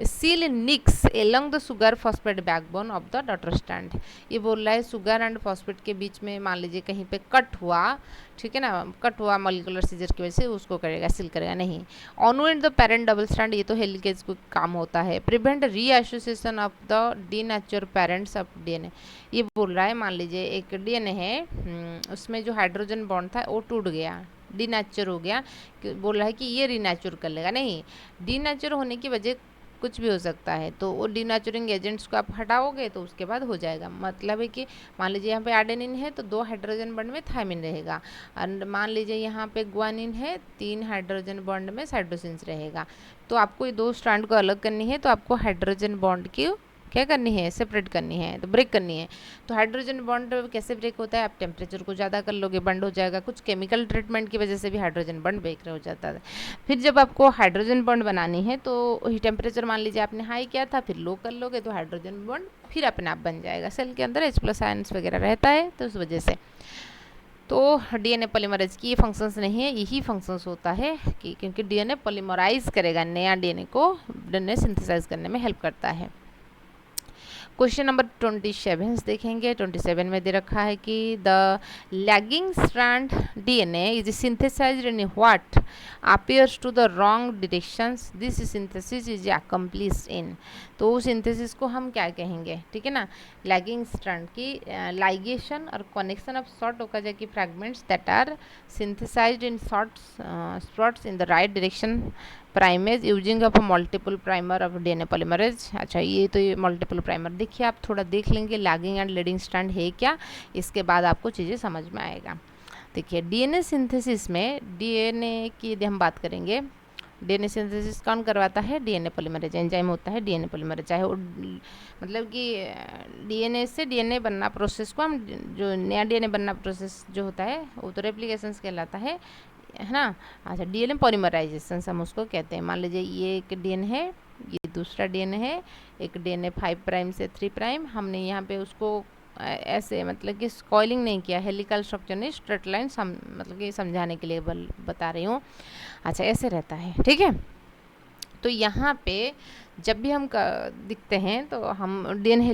Seal nicks along the sugar phosphate backbone of the daughter strand. ये बोल रहा है सुगर एंड फॉस्फेट के बीच में मान लीजिए कहीं पे कट हुआ, ठीक है ना, कट हुआ मॉलिक्यूलर सीजर की वजह से, उसको करेगा, सील करेगा नहीं। Unwind the parent double strand, ये तो हेलिकेज को काम होता है। Prevent reassociation of the denature parents of DNA. ये बोल रहा है मान लीजिए एक डीएनए है, उसमें जो हाइड्रोजन बॉन्ड था वो टूट गया, डीनेचर हो गया, बोल रहा है कि ये रीनेचर कर लेगा। नहीं, डीनेचर होने की वजह कुछ भी हो सकता है, तो वो डीनेचरिंग एजेंट्स को आप हटाओगे तो उसके बाद हो जाएगा। मतलब है कि मान लीजिए यहाँ पे एडेनिन है तो 2 हाइड्रोजन बॉन्ड में थायमिन रहेगा, और मान लीजिए यहाँ पे ग्वानिन है, 3 हाइड्रोजन बॉन्ड में साइटोसिन्स रहेगा। तो आपको ये 2 स्ट्रैंड को अलग करनी है, तो आपको हाइड्रोजन बॉन्ड की क्या करनी है, सेपरेट करनी है, तो ब्रेक करनी है। तो हाइड्रोजन बॉन्ड कैसे ब्रेक होता है, आप टेम्परेचर को ज़्यादा कर लोगे, बंद हो जाएगा। कुछ केमिकल ट्रीटमेंट की वजह से भी हाइड्रोजन बॉन्ड ब्रेक हो जाता है। फिर जब आपको हाइड्रोजन बॉन्ड बनानी है तो वही टेम्परेचर मान लीजिए आपने हाई किया था, फिर लो कर लोगे तो हाइड्रोजन बॉन्ड फिर अपने आप बन जाएगा। सेल के अंदर H+ आयंस वगैरह रहता है तो उस वजह से। तो डीएनए पॉलीमरेज की ये फंक्शंस नहीं है, यही फंक्शंस होता है कि क्योंकि डीएनए पॉलीमराइज करेगा, नया डीएनए को डीएनए सिंथेसाइज करने में हेल्प करता है। क्वेश्चन नंबर 27 देखेंगे। 27 में दे रखा है कि the lagging strand DNA is synthesised in what appears to the wrong directions, this synthesis is accomplished in। तो उस सिंथेसिस को हम क्या कहेंगे, ठीक है ना, लैगिंग स्ट्रैंड की लाइगेशन और connection of short Okazaki fragments that are synthesised in short spots in the right direction primase using of multiple primer of DNA polymerase. अच्छा, ये तो ये मल्टीपल प्राइमर देखिए, आप थोड़ा देख लेंगे लैगिंग एंड लीडिंग स्ट्रैंड है क्या, इसके बाद आपको चीज़ें समझ में आएगा। देखिए डीएनए सिंथेसिस में डीएनए की यदि हम बात करेंगे, डीएनए सिंथेसिस कौन करवाता है, डीएनए पॉलीमरेज एंजाइम होता है डीएनए पॉलीमरेज, चाहे वो मतलब कि डीएनए से डीएनए बनना प्रोसेस को हम, जो नया डीएनए बनना प्रोसेस जो होता है वो तो रेप्लिकेशंस कहलाता है ना। अच्छा, डीएनए पॉलीमराइजेशन हम उसको कहते हैं। मान लीजिए ये एक डीएनए है, ये दूसरा डीएनए है, एक डीएनए 5 प्राइम से 3 प्राइम, हमने यहाँ पे उसको ऐसे मतलब कि स्कॉइलिंग नहीं किया, हेलिकल स्ट्रक्चर नहीं, स्ट्रेट लाइन मतलब कि समझाने के लिए बता रही हूँ। अच्छा, ऐसे रहता है, ठीक है। तो यहाँ पे जब भी हम दिखते हैं तो हम डीएनए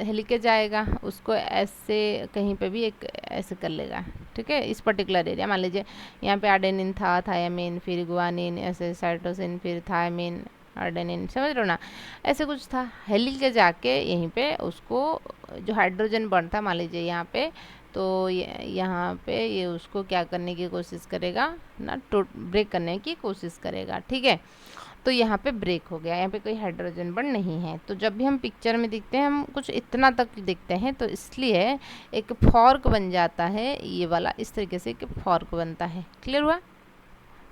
हेलिकेज आएगा, उसको ऐसे कहीं पे भी एक ऐसे कर लेगा, ठीक है, इस पर्टिकुलर एरिया। मान लीजिए यहाँ पे एडेनिन था, थायामीन, फिर गुआनिन, ऐसे साइटोसिन, फिर थायामीन, एडेनिन, समझ रहे हो ना, ऐसे कुछ था। हेलिकेज आके यहीं पे उसको जो हाइड्रोजन बॉन्ड था, मान लीजिए यहाँ पे, तो यहाँ पे ये उसको क्या करने की कोशिश करेगा ना, ब्रेक करने की कोशिश करेगा, ठीक है। तो यहाँ पे ब्रेक हो गया, यहाँ पे कोई हाइड्रोजन बॉन्ड नहीं है। तो जब भी हम पिक्चर में दिखते हैं, हम कुछ इतना तक दिखते हैं, तो इसलिए एक फॉर्क बन जाता है, ये वाला इस तरीके से एक फॉर्क बनता है। क्लियर हुआ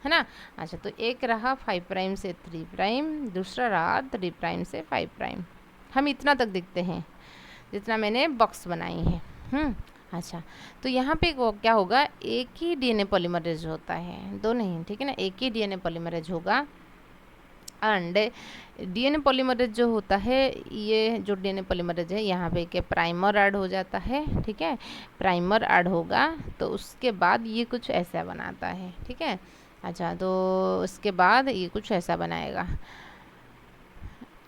है ना। अच्छा, तो एक रहा 5 प्राइम से 3 प्राइम, दूसरा रहा 3 प्राइम से 5 प्राइम। हम इतना तक दिखते हैं जितना मैंने बॉक्स बनाई है। अच्छा, तो यहाँ पे क्या होगा, एक ही डीएनए पॉलीमरेज होता है, दो नहीं, ठीक है ना, एक ही डीएनए पॉलीमरेज होगा। एंड डीएनए पॉलीमरेज जो होता है, ये जो डीएनए पॉलीमरेज है, यहाँ पे के प्राइमर ऐड हो जाता है, ठीक है, प्राइमर ऐड होगा तो उसके बाद ये कुछ ऐसा बनाता है, ठीक है। अच्छा, तो उसके बाद ये कुछ ऐसा बनाएगा।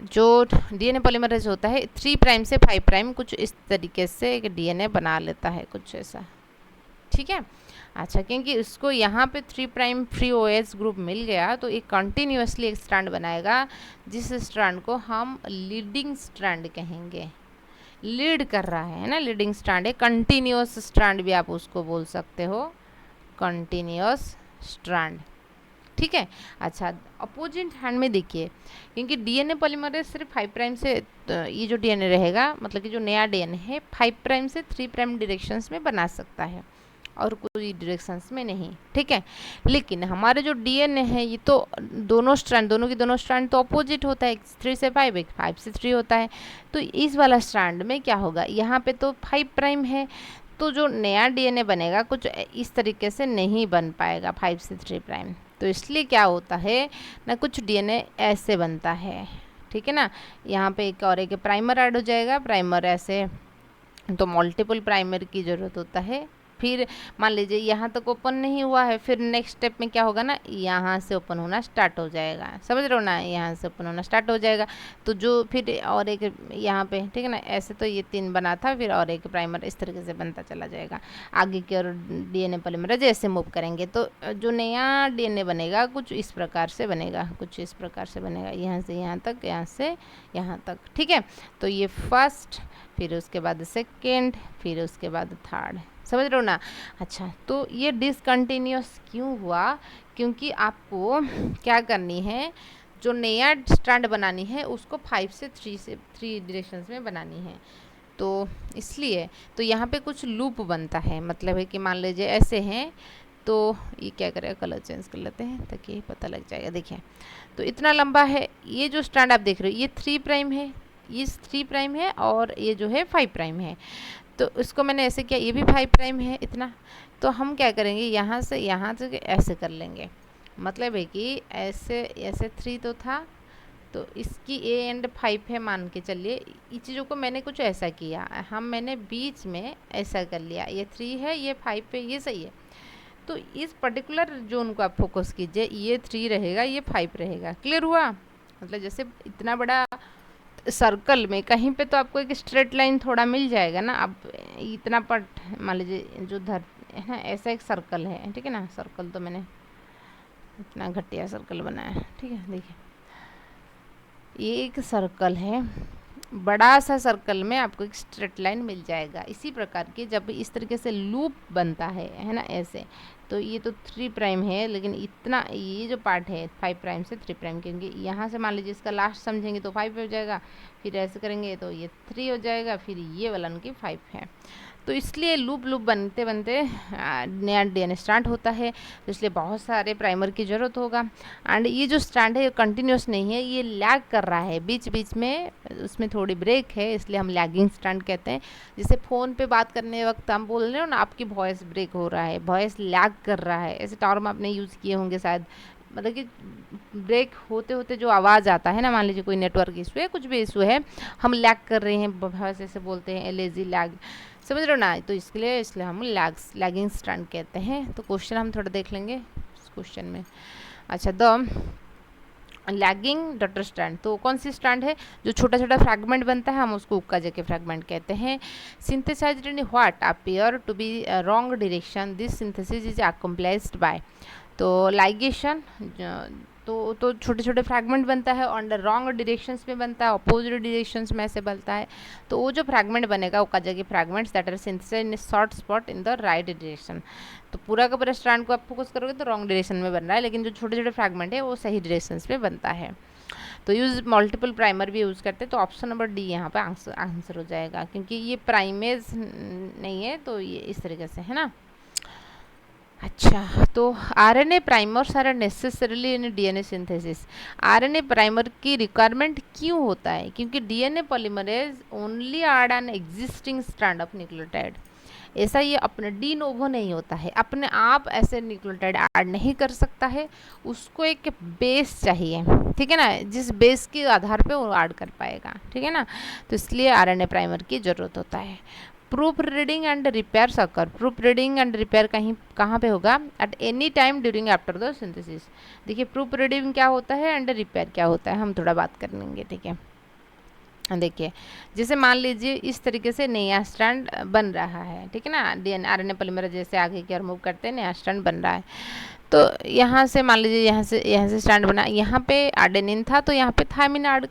जो डीएनए पॉलीमरेज होता है 3 प्राइम से 5 प्राइम कुछ इस तरीके से एक डीएनए बना लेता है, कुछ ऐसा, ठीक है। अच्छा, क्योंकि उसको यहाँ पे 3 प्राइम फ्री OH ग्रुप मिल गया, तो एक कंटिन्यूसली एक स्ट्रैंड बनाएगा, जिस स्ट्रैंड को हम लीडिंग स्ट्रैंड कहेंगे। लीड कर रहा है ना, लीडिंग स्ट्रैंड है, कंटिन्यूस स्ट्रैंड भी आप उसको बोल सकते हो, कंटिन्यूस स्ट्रैंड, ठीक है। अच्छा, अपोजिट हैंड में देखिए, क्योंकि डीएनए पॉलीमरेज सिर्फ 5 प्राइम से, ये जो डीएनए रहेगा, मतलब कि जो नया डीएनए है 5 प्राइम से 3 प्राइम डायरेक्शंस में बना सकता है और कोई डायरेक्शंस में नहीं, ठीक है। लेकिन हमारे जो डीएनए है, ये तो दोनों की दोनों स्ट्रैंड तो अपोजिट होता है, एक 3 से 5, एक 5 से 3 होता है। तो इस वाला स्ट्रैंड में क्या होगा, यहाँ पे तो 5 प्राइम है, तो जो नया डीएनए बनेगा कुछ इस तरीके से नहीं बन पाएगा 5 से 3 प्राइम। तो इसलिए क्या होता है ना, कुछ डीएनए ऐसे बनता है, ठीक है ना। यहाँ पे एक और एक प्राइमर ऐड हो जाएगा, प्राइमर ऐसे, तो मल्टीपल प्राइमर की ज़रूरत होता है। फिर मान लीजिए यहाँ तक ओपन नहीं हुआ है, फिर नेक्स्ट स्टेप में क्या होगा ना, यहाँ से ओपन होना स्टार्ट हो जाएगा, समझ रहे हो ना, यहाँ से ओपन होना स्टार्ट हो जाएगा। तो जो फिर और एक यहाँ पे, ठीक है ना, ऐसे तो ये 3 बना था, फिर और एक प्राइमर इस तरीके से बनता चला जाएगा। आगे की और डीएनए पॉलीमरेज ऐसे मूव करेंगे, तो जो नया डीएनए बनेगा कुछ इस प्रकार से बनेगा, कुछ इस प्रकार से बनेगा, यहाँ से यहाँ तक, यहाँ से यहाँ तक, ठीक है। तो ये फर्स्ट, फिर उसके बाद सेकेंड, फिर उसके बाद थर्ड, समझ रहे हो ना। अच्छा, तो ये डिसकंटिन्यूस क्यों हुआ, क्योंकि आपको क्या करनी है, जो नया स्ट्रैंड बनानी है उसको 5 से 3 डायरेक्शंस में बनानी है, तो इसलिए तो यहाँ पे कुछ लूप बनता है, मतलब है कि मान लीजिए ऐसे हैं, तो ये क्या करेगा, कलर चेंज कर लेते हैं ताकि पता लग जाएगा। देखिए, तो इतना लंबा है, ये जो स्ट्रैंड आप देख रहे हो, ये 3 प्राइम है, ये 3 प्राइम है, और ये जो है 5 प्राइम है। तो इसको मैंने ऐसे किया, ये भी 5 प्राइम है इतना, तो हम क्या करेंगे, यहाँ से ऐसे कर लेंगे, मतलब है कि ऐसे 3 तो था, तो इसकी ए एंड 5 है मान के चलिए। इस चीज़ों को मैंने कुछ ऐसा किया, मैंने बीच में ऐसा कर लिया, ये 3 है, ये 5 पे, ये सही है। तो इस पर्टिकुलर जोन को आप फोकस कीजिए, ये 3 रहेगा, ये 5 रहेगा। क्लियर हुआ? मतलब जैसे इतना बड़ा सर्कल में कहीं पे तो आपको एक स्ट्रेट लाइन थोड़ा मिल जाएगा ना। अब इतना पट मान लीजिए जो है ना, ऐसा एक सर्कल है, ठीक है ना। सर्कल तो मैंने इतना घटिया सर्कल बनाया है, ठीक है। देखिए ये एक सर्कल है, बड़ा सा सर्कल में आपको एक स्ट्रेट लाइन मिल जाएगा। इसी प्रकार के जब इस तरीके से लूप बनता है ना, ऐसे, तो ये तो 3 प्राइम है, लेकिन इतना ये जो पार्ट है 5 प्राइम से 3 प्राइम, क्योंकि यहाँ से मान लीजिए इसका लास्ट समझेंगे तो 5 हो जाएगा, फिर ऐसे करेंगे तो ये 3 हो जाएगा, फिर ये वाला की 5 है। तो इसलिए लूप लूप बनते बनते नया डीएनए स्ट्रैंड होता है, तो इसलिए बहुत सारे प्राइमर की ज़रूरत होगा। एंड ये जो स्ट्रैंड है ये कंटिन्यूस नहीं है, ये लैग कर रहा है, बीच बीच में उसमें थोड़ी ब्रेक है, इसलिए हम लैगिंग स्ट्रैंड कहते हैं। जैसे फ़ोन पे बात करने वक्त हम बोल रहे हो ना, आपकी वॉइस ब्रेक हो रहा है, वॉइस लैग कर रहा है, ऐसे टर्म आपने यूज़ किए होंगे शायद। मतलब कि ब्रेक होते होते जो आवाज़ आता है ना, मान लीजिए कोई नेटवर्क इशू है, कुछ भी इशू है, हम लैग कर रहे हैं, वॉइस ऐसे बोलते हैं, लेजी लैग, समझ रहे हो ना। तो इसलिए हम लैगिंग स्ट्रैंड कहते हैं। तो क्वेश्चन हम थोड़ा देख लेंगे इस क्वेश्चन में। अच्छा, द लैगिंग डॉटर स्ट्रैंड, तो कौन सी स्ट्रैंड है? जो छोटा छोटा फ्रैगमेंट बनता है, हम उसको उक्का के फ्रैगमेंट कहते हैं। Synthesised in what appear to be wrong direction, this synthesis is accomplished by. तो लाइगेशन, तो छोटे छोटे फ्रैगमेंट बनता है, अंडर रॉन्ग डायरेक्शंस में बनता है, अपोजिट डायरेक्शंस में ऐसे बनता है। तो वो जो फ्रैगमेंट बनेगा Okazaki fragments that are synthesised in short spot in the right direction. तो पूरा का पूरा स्ट्रैंड को आप फोकस करोगे तो रॉन्ग डायरेक्शन में बन रहा है, लेकिन जो छोटे छोटे फ्रैगमेंट है वो सही डायरेक्शंस में बनता है। तो यूज़ मल्टीपल प्राइमर भी यूज़ करते हैं। तो ऑप्शन नंबर डी यहाँ पे आंसर हो जाएगा, क्योंकि ये प्राइमेज नहीं है, तो ये इस तरीके से है ना। अच्छा, तो RNA primers are necessarily in DNA synthesis. RNA primer की रिक्वायरमेंट क्यों होता है? क्योंकि DNA polymerase only add an existing strand of nucleotide. ऐसा ये अपने डी नोवो नहीं होता है, अपने आप ऐसे न्यूक्लियोटाइड ऐड नहीं कर सकता है, उसको एक बेस चाहिए, ठीक है ना, जिस बेस के आधार पे वो ऐड कर पाएगा, ठीक है ना। तो इसलिए आरएनए प्राइमर की ज़रूरत होता है। Proof reading and repair sucker, proof reading and repair कहाँ पे होगा? Eight any time during after the synthesis. देखिए प्रूफ रीडिंग क्या होता है एंड रिपेयर क्या होता है, हम थोड़ा बात कर लेंगे, ठीक है। देखिए जैसे मान लीजिए इस तरीके से नया स्ट्रैंड बन रहा है, ठीक है ना, डीएनए आरएनए पॉलीमरेज जैसे आगे की ओर मूव करते हैं, नया स्ट्रैंड बन रहा है। तो यहाँ से मान लीजिए यहाँ से स्ट्रैंड बना, यहाँ पे एडेनिन था तो यहाँ पे थायमिन ऐड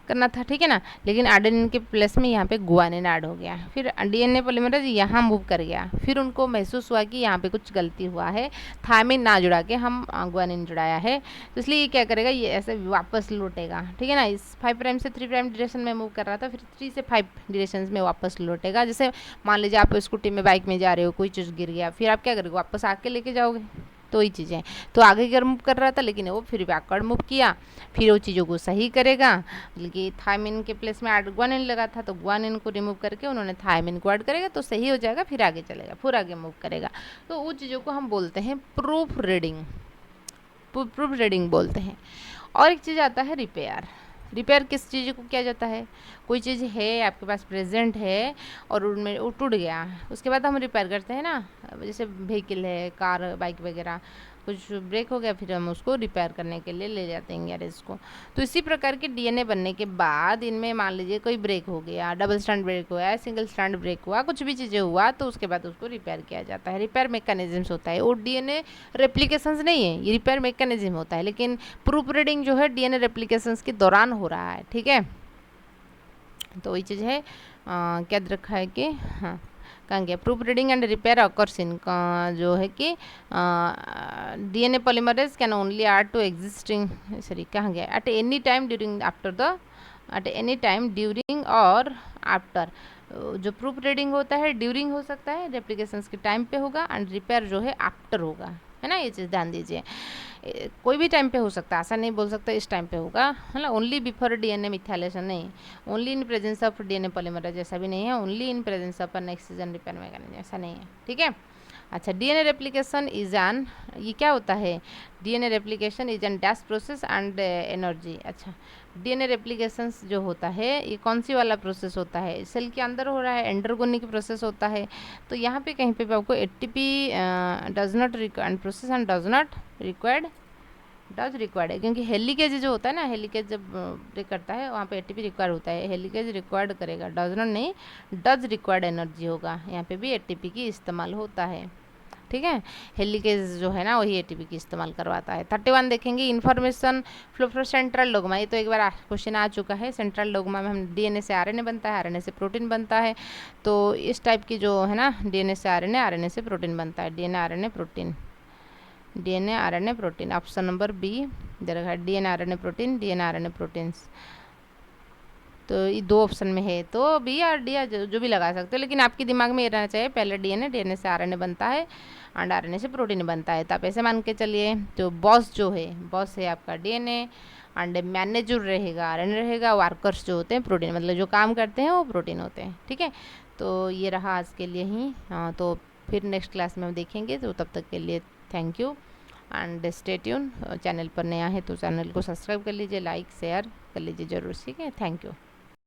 करना था, ठीक है ना। लेकिन एडेनिन के प्लेस में यहाँ पे गुआनिन ऐड हो गया, फिर डीएनए पॉलीमरेज यहाँ मूव कर गया, फिर उनको महसूस हुआ कि यहाँ पे कुछ गलती हुआ है, थायमिन ना जुड़ा के हम गुआनिन जुड़ाया है, तो इसलिए ये क्या करेगा, ये ऐसे वापस लौटेगा, ठीक है ना। इस 5 प्राइम से 3 प्राइम डायरेक्शन में मूव कर रहा था, फिर 3 से 5 डायरेक्शन में वापस लौटेगा। जैसे मान लीजिए आप स्कूटी में बाइक में जा रहे हो, कोई चीज़ गिर गया, फिर आप क्या करोगे, वापस आके लेके जाओगे, तो ये चीज़ें। तो आगे की ओर मूव कर रहा था, लेकिन वो फिर बैकवर्ड मूव किया, फिर वो चीज़ों को सही करेगा। बल्कि थायमिन के प्लेस में गुआनिन लगा था, तो गुआनिन को रिमूव करके उन्होंने थायमिन को ऐड करेगा, तो सही हो जाएगा, फिर आगे चलेगा, फिर आगे मूव करेगा। तो वो चीज़ों को हम बोलते हैं प्रूफ रीडिंग बोलते हैं। और एक चीज़ आता है रिपेयर किस चीज़ को किया जाता है? कोई चीज़ है आपके पास प्रेजेंट है और उनमें वो टूट गया, उसके बाद हम रिपेयर करते हैं ना। जैसे व्हीकल है, कार, बाइक वगैरह, कुछ ब्रेक हो गया, फिर हम उसको रिपेयर करने के लिए ले जाते हैं गैरेज को। तो इसी प्रकार के डीएनए बनने के बाद इनमें मान लीजिए कोई ब्रेक हो गया, डबल स्ट्रैंड ब्रेक हुआ है, सिंगल स्ट्रैंड ब्रेक हुआ, कुछ भी चीज़ें हुआ, तो उसके बाद उसको रिपेयर किया जाता है। रिपेयर मैकेनिज्म्स होता है, और डीएनए रेप्लिकेशंस नहीं है, ये रिपेयर मैकेनिज्म होता है। लेकिन प्रूफ रीडिंग जो है डीएनए रेप्लिकेशंस के दौरान हो रहा है, ठीक है। तो वही चीज़ है, क्या रखा है कि हाँ कहाँ गया, proofreading and repair occurs in, जो है कि DNA polymerase can only add to existing, sorry कहाँ गया, एट एनी टाइम ड्यूरिंग और आफ्टर। जो प्रूफ रीडिंग होता है ड्यूरिंग हो सकता है, रेप्लिकेशंस के टाइम पे होगा, एंड रिपेयर जो है आफ्टर होगा, है ना। ये चीज़ ध्यान दीजिए, कोई भी टाइम पे हो सकता है, ऐसा नहीं बोल सकता इस टाइम पे होगा, है ना। ओनली बिफोर डीएनए मिथाइलेशन नहीं, only in presence of DNA polymerase ऐसा भी नहीं है, only in presence of an excision repair mechanism ऐसा नहीं है, ठीक है। अच्छा, डीएनए रेप्लिकेशन इज एन ये क्या होता है, DNA replication is an dash process and energy. अच्छा, डीएनए रेप्लिकेशन जो होता है ये कौन सी वाला प्रोसेस होता है, सेल के अंदर हो रहा है, एंडरगोनिक प्रोसेस होता है। तो यहाँ पे कहीं पे भी आपको ATP does not required process and does not required, does required है, क्योंकि हेलिकेज जो होता है ना, हेलिकेज जब ब्रेक करता है वहाँ पे एटीपी रिक्वायर्ड होता है, हेलिकेज रिक्वायर्ड करेगा, डज नॉट नहीं, डज रिक्वायर्ड एनर्जी होगा, यहाँ पे भी एटीपी की इस्तेमाल होता है। ठीक है, हेलिकेज जो है ना वही एटीपी की इस्तेमाल करवाता है। 31 देखेंगे, इन्फॉर्मेशन फ्लो फ्रो सेंट्रल डोगमा। ये तो एक बार क्वेश्चन आ चुका है। सेंट्रल डोगमा में हम डीएनए से आरएनए बनता है, आरएनए से प्रोटीन बनता है। तो इस टाइप की जो है ना, डीएनए से आरएनए, आरएनए से प्रोटीन बनता है, DNA RNA protein, DNA RNA protein. Option number B दे रखा है, DNA RNA protein, DNA RNA proteins. तो ये दो ऑप्शन में है, तो बी या डी या जो भी लगा सकते हो, लेकिन आपके दिमाग में ये रहना चाहिए पहले डीएनए, डीएनए से आरएनए बनता है एंड आरएनए से प्रोटीन बनता है। तो आप ऐसे मान के चलिए, तो बॉस जो है, बॉस है आपका डीएनए एंड मैनेजर रहेगा आरएनए रहेगा, वर्कर्स जो होते हैं प्रोटीन, मतलब जो काम करते हैं वो प्रोटीन होते हैं। ठीक है, तो ये रहा आज के लिए ही। हाँ, तो फिर नेक्स्ट क्लास में हम देखेंगे। तो तब तक के लिए thank you and stay tune. Channel पर नया है तो चैनल को सब्सक्राइब कर लीजिए, लाइक शेयर कर लीजिए ज़रूर। ठीक है, थैंक यू।